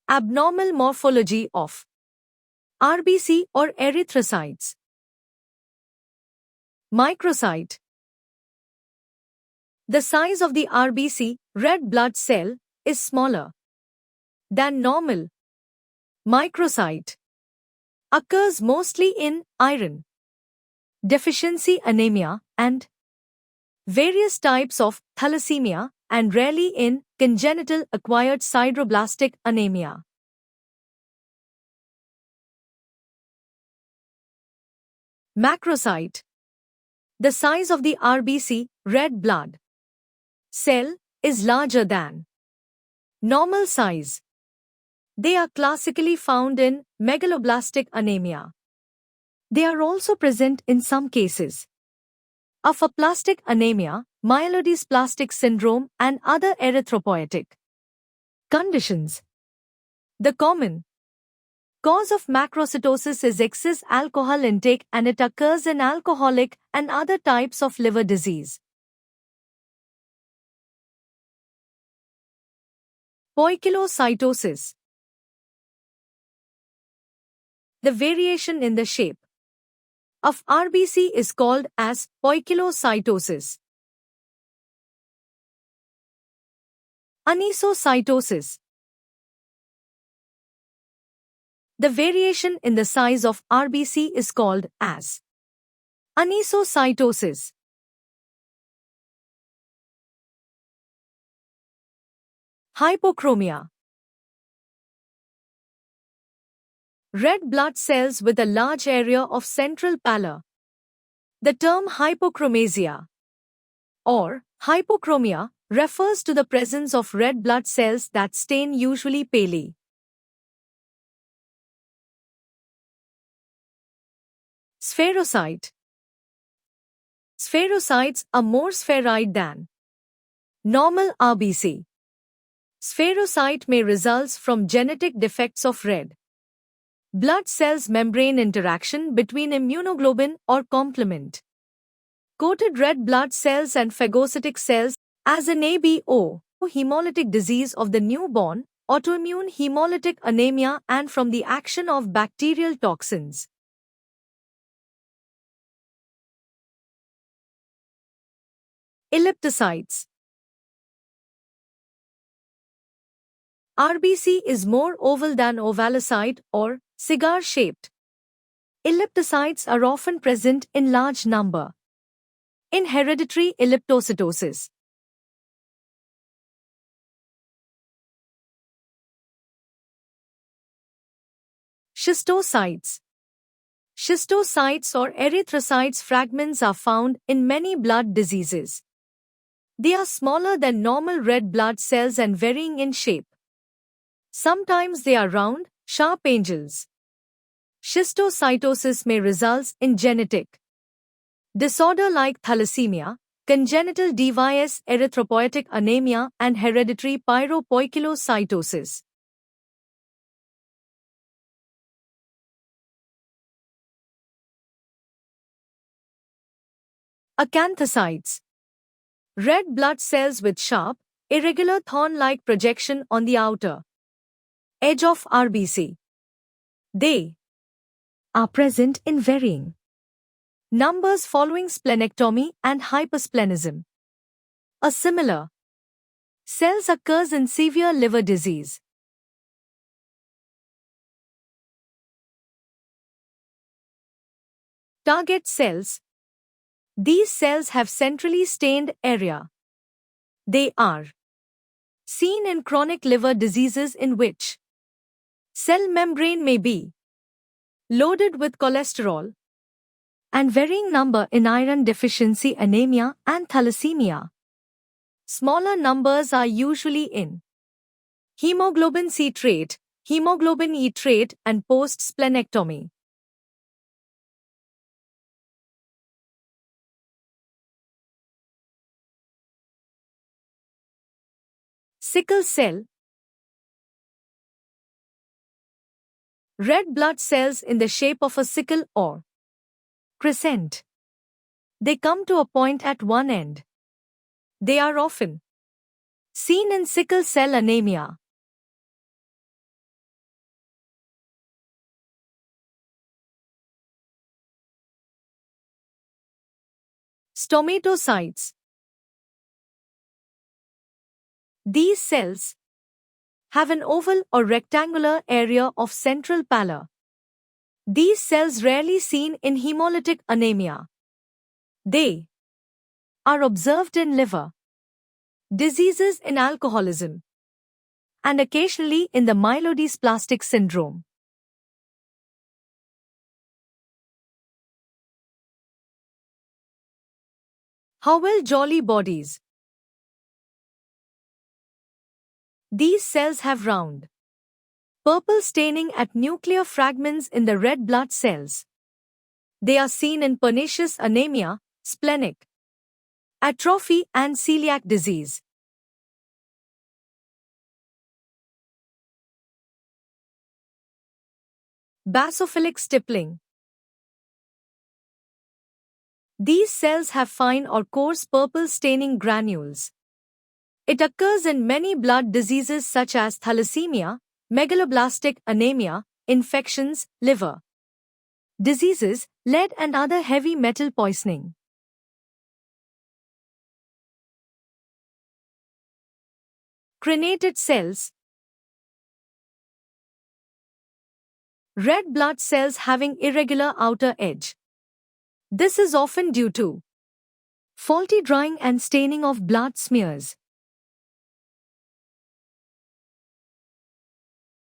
Abnormal morphology of RBC or erythrocytes. Microcyte. The size of the RBC, red blood cell, is smaller than normal. Microcyte occurs mostly in iron deficiency anemia and various types of thalassemia, and rarely in congenital acquired sideroblastic anemia. Macrocyte. The size of the RBC, red blood cell, is larger than normal size. They are classically found in megaloblastic anemia. They are also present in some cases of aplastic anemia, myelodysplastic syndrome, and other erythropoietic conditions. The common cause of macrocytosis is excess alcohol intake, and it occurs in alcoholic and other types of liver disease. Poikilocytosis. The variation in the shape of RBC is called as poikilocytosis. Anisocytosis. The variation in the size of RBC is called as anisocytosis. Hypochromia. Red blood cells with a large area of central pallor. The term hypochromasia or hypochromia refers to the presence of red blood cells that stain usually palely. Spherocyte. Spherocytes are more spheroid than normal RBC. Spherocyte may result from genetic defects of red blood cells membrane interaction between immunoglobulin or complement coated red blood cells and phagocytic cells, as in ABO, hemolytic disease of the newborn, autoimmune hemolytic anemia, and from the action of bacterial toxins. Elliptocytes. RBC is more oval than ovalocyte or cigar-shaped. Elliptocytes are often present in large number in hereditary elliptocytosis. Schistocytes. Schistocytes or erythrocytes fragments are found in many blood diseases. They are smaller than normal red blood cells and varying in shape. Sometimes they are round, sharp angels. Schistocytosis may result in genetic disorder like thalassemia, congenital DYS, erythropoietic anemia, and hereditary pyropoikilocytosis. Acanthocytes. Red blood cells with sharp, irregular thorn-like projection on the outer edge of RBC. They are present in varying numbers following splenectomy and hypersplenism. A similar cells occurs in severe liver disease. Target cells. These cells have centrally stained area. They are seen in chronic liver diseases in which cell membrane may be loaded with cholesterol, and varying number in iron deficiency anemia and thalassemia. Smaller numbers are usually in hemoglobin C trait, hemoglobin E trait, and post-splenectomy. Sickle cell. Red blood cells in the shape of a sickle or crescent. They come to a point at one end. They are often seen in sickle cell anemia. Stomatocytes. These cells have an oval or rectangular area of central pallor. These cells rarely seen in hemolytic anemia. They are observed in liver diseases, in alcoholism, and occasionally in the myelodysplastic syndrome. Howell-Jolly bodies. These cells have round, purple staining at nuclear fragments in the red blood cells. They are seen in pernicious anemia, splenic atrophy, and celiac disease. Basophilic stippling. These cells have fine or coarse purple staining granules. It occurs in many blood diseases such as thalassemia, megaloblastic anemia, infections, liver diseases, lead and other heavy metal poisoning. Crenated cells. Red blood cells having irregular outer edge. This is often due to faulty drying and staining of blood smears.